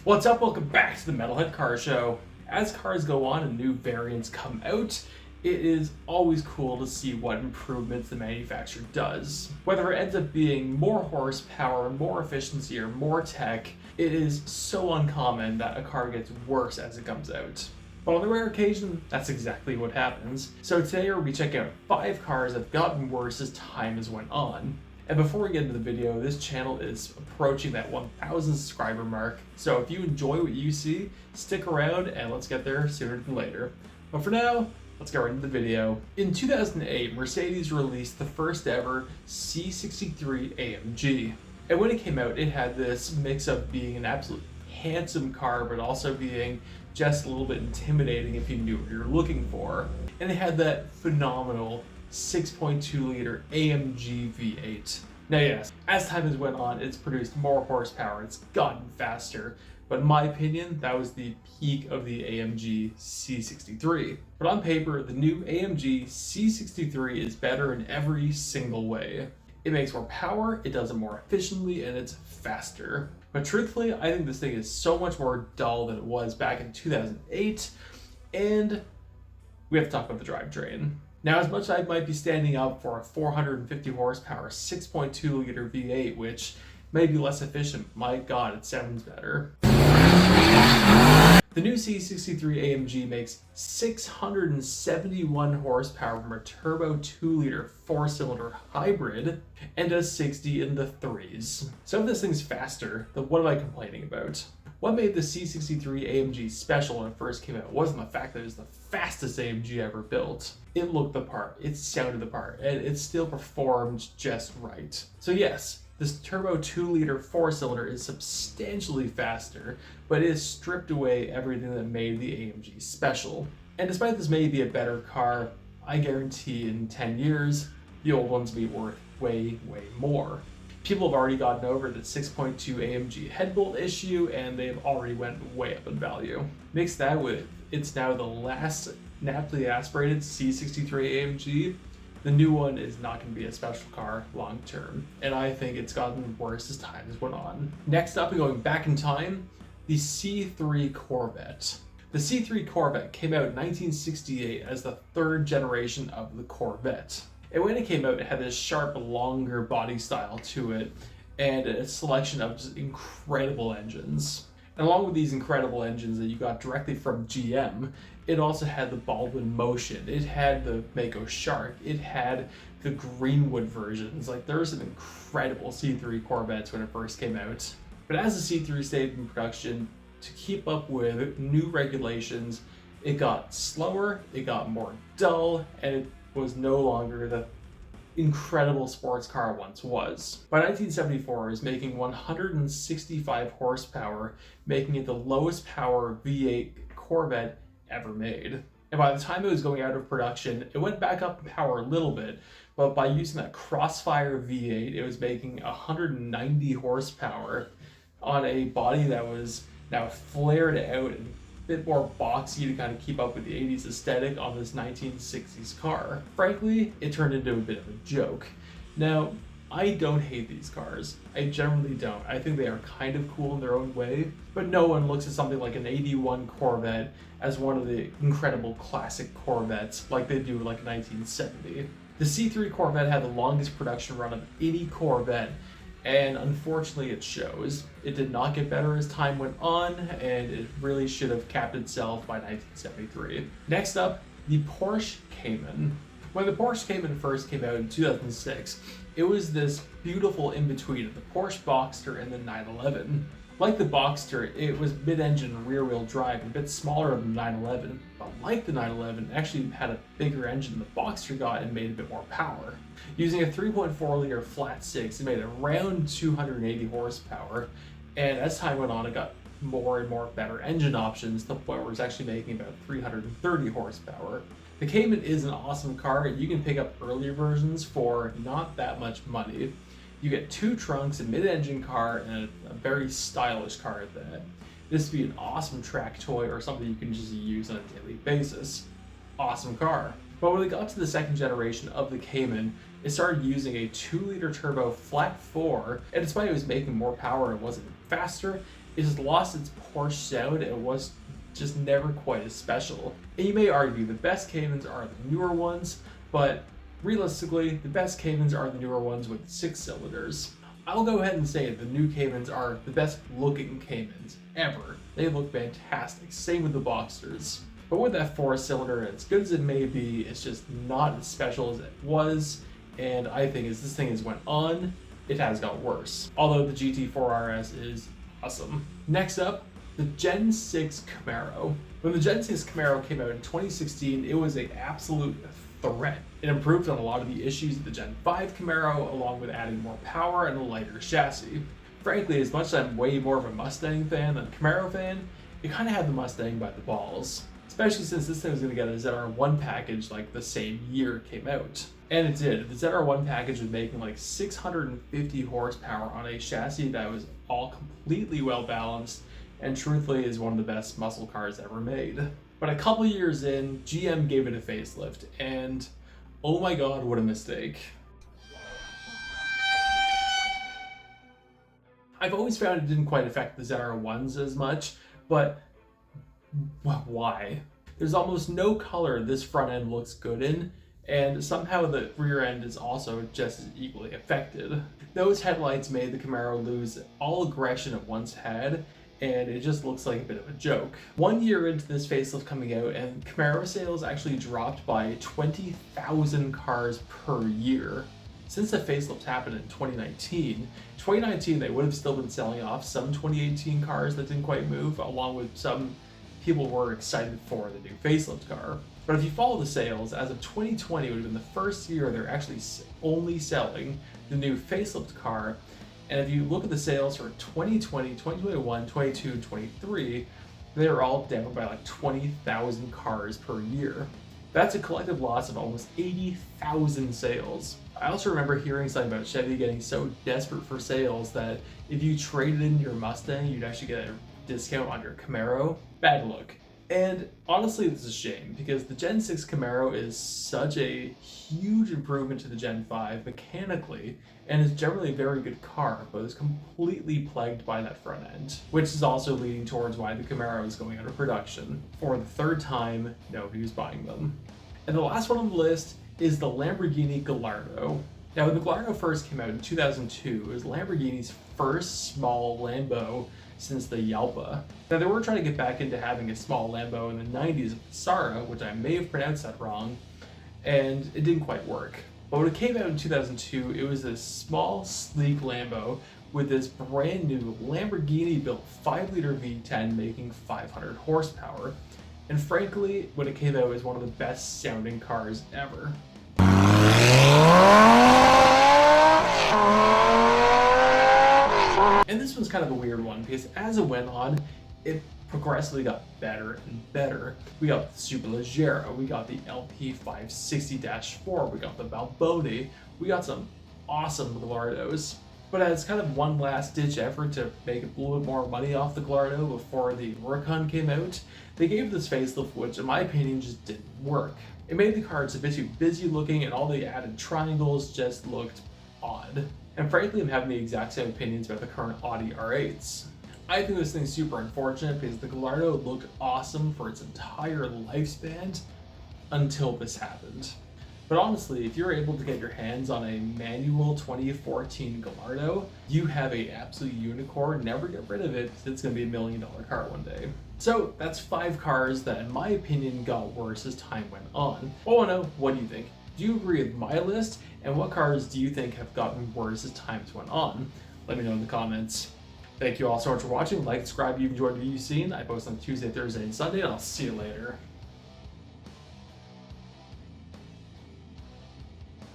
What's up? Welcome back to the Metalhead Car Show. As cars go on and new variants come out, it is always cool to see what improvements the manufacturer does. Whether it ends up being more horsepower, more efficiency, or more tech, it is so uncommon that a car gets worse as it comes out. But on the rare occasion, that's exactly what happens. So today we'll be checking out 5 cars that have gotten worse as time has went on. And before we get into the video, this channel is approaching that 1,000 subscriber mark. So if you enjoy what you see, stick around and let's get there sooner than later. But for now, let's get right into the video. In 2008, Mercedes released the first ever C63 AMG. And when it came out, it had this mix of being an absolute handsome car, but also being just a little bit intimidating if you knew what you were looking for. And it had that phenomenal 6.2 liter AMG V8. Now yes, as time has went on, it's produced more horsepower, it's gotten faster, but in my opinion, that was the peak of the AMG C63. But on paper, the new AMG C63 is better in every single way. It makes more power, it does it more efficiently, and it's faster. But truthfully, I think this thing is so much more dull than it was back in 2008, and we have to talk about the drivetrain. Now, as much as I might be standing up for a 450 horsepower 6.2 liter V8, which may be less efficient, my god, it sounds better. The new C63 AMG makes 671 horsepower from a turbo 2-liter 4-cylinder hybrid and does 60 in the 3s. So if this thing's faster, then what am I complaining about? What made the C63 AMG special when it first came out wasn't the fact that it was the fastest AMG ever built. It looked the part, it sounded the part, and it still performed just right. So yes, this turbo 2-liter 4-cylinder is substantially faster, but it has stripped away everything that made the AMG special. And despite this may be a better car, I guarantee in 10 years, the old ones will be worth way, way more. People have already gotten over the 6.2 AMG head bolt issue, and they've already went way up in value. Mix that with it's now the last naturally aspirated C63 AMG, the new one is not going to be a special car long term, and I think it's gotten worse as time has went on. Next up, and going back in time, the C3 Corvette. The C3 Corvette came out in 1968 as the 3rd generation of the Corvette. And when it came out, it had this sharp, longer body style to it, and a selection of just incredible engines. And along with these incredible engines that you got directly from GM, it also had the Baldwin Motion, it had the Mako Shark, it had the Greenwood versions. Like, there were some incredible C3 Corvettes when it first came out. But as the C3 stayed in production, to keep up with new regulations, it got slower, it got more dull, and it was no longer the incredible sports car it once was. By 1974, it was making 165 horsepower, making it the lowest power V8 Corvette ever made. And by the time it was going out of production, it went back up in power a little bit, but by using that Crossfire V8, it was making 190 horsepower on a body that was now flared out and bit more boxy to kind of keep up with the 80s aesthetic on this 1960s car. Frankly, it turned into a bit of a joke. Now, I don't hate these cars. I generally don't. I think they are kind of cool in their own way, but no one looks at something like an 81 Corvette as one of the incredible classic Corvettes like they do like 1970. The C3 Corvette had the longest production run of any Corvette, and unfortunately it shows. It did not get better as time went on, and it really should have capped itself by 1973. Next up, the Porsche Cayman. When the Porsche Cayman first came out in 2006, it was this beautiful in-between of the Porsche Boxster and the 911. Like the Boxster, it was mid-engine rear-wheel drive, a bit smaller than the 911, but like the 911, it actually had a bigger engine than the Boxster got and made a bit more power. Using a 3.4 liter flat 6, it made around 280 horsepower, and as time went on, it got more and more better engine options to the point where it's actually making about 330 horsepower. The Cayman is an awesome car, and you can pick up earlier versions for not that much money. You get 2 trunks, a mid-engine car, and a very stylish car at that. This would be an awesome track toy or something you can just use on a daily basis. Awesome car. But when we got to the 2nd generation of the Cayman, it started using a 2-liter turbo flat 4, and despite it was making more power and it wasn't faster, It just lost its Porsche sound and was just never quite as special. And you may argue the best Caymans are the newer ones, but realistically, the best Caymans are the newer ones with 6 cylinders. I'll go ahead and say the new Caymans are the best looking Caymans ever. They look fantastic, same with the Boxsters. But with that 4-cylinder, as good as it may be, it's just not as special as it was, and I think as this thing has went on, it has got worse. Although the GT4 RS is awesome. Next up, the Gen 6 Camaro. When the Gen 6 Camaro came out in 2016, it was an absolute threat. It improved on a lot of the issues of the Gen 5 Camaro, along with adding more power and a lighter chassis. Frankly, as much as I'm way more of a Mustang fan than a Camaro fan, it kind of had the Mustang by the balls. Especially since this thing was going to get a ZR1 package like the same year it came out. And it did. The ZR1 package was making like 650 horsepower on a chassis that was all completely well balanced and truthfully is one of the best muscle cars ever made. But a couple years in, GM gave it a facelift, and oh my god, what a mistake. I've always found it didn't quite affect the ZR1s as much, but why? There's almost no color this front end looks good in, and somehow the rear end is also just as equally affected. Those headlights made the Camaro lose all aggression it once had, and it just looks like a bit of a joke. 1 year into this facelift coming out, and Camaro sales actually dropped by 20,000 cars per year. Since the facelift happened in 2019, they would have still been selling off some 2018 cars that didn't quite move, along with some people were excited for the new facelift car. But if you follow the sales, as of 2020 would have been the first year they're actually only selling the new facelift car. And if you look at the sales for 2020, 2021, 22, and 23, they're all down by like 20,000 cars per year. That's a collective loss of almost 80,000 sales. I also remember hearing something about Chevy getting so desperate for sales that if you traded in your Mustang, you'd actually get a discount on your Camaro. Bad look. And honestly, this is a shame because the Gen 6 Camaro is such a huge improvement to the Gen 5 mechanically and is generally a very good car, but is completely plagued by that front end, which is also leading towards why the Camaro is going out of production. For the third time, nobody was buying them. And the last one on the list is the Lamborghini Gallardo. Now, when the Gallardo first came out in 2002, it was Lamborghini's first small Lambo since the Yalpa. Now, they were trying to get back into having a small Lambo in the 90s with the Sara, which I may have pronounced that wrong, and it didn't quite work. But when it came out in 2002, it was this small, sleek Lambo with this brand new Lamborghini-built 5-liter V10 making 500 horsepower. And frankly, when it came out, it was one of the best sounding cars ever. And this one's kind of a weird one because as it went on, it progressively got better and better. We got the Superleggera, we got the LP560-4, we got the Balboni, we got some awesome Gallardos. But as kind of one last ditch effort to make a little bit more money off the Gallardo before the Huracan came out, they gave this facelift, which in my opinion just didn't work. It made the cars a bit too busy looking and all the added triangles just looked odd. And frankly, I'm having the exact same opinions about the current Audi R8s. I think this thing's super unfortunate because the Gallardo looked awesome for its entire lifespan until this happened. But honestly, if you're able to get your hands on a manual 2014 Gallardo, you have an absolute unicorn. Never get rid of it because it's going to be $1 million car one day. So that's 5 cars that, in my opinion, got worse as time went on. I want to know, what do you think? Do you agree with my list? And what cars do you think have gotten worse as times went on? Let me know in the comments. Thank you all so much for watching. Like, subscribe if you enjoyed the video you've seen. I post on Tuesday, Thursday, and Sunday, and I'll see you later.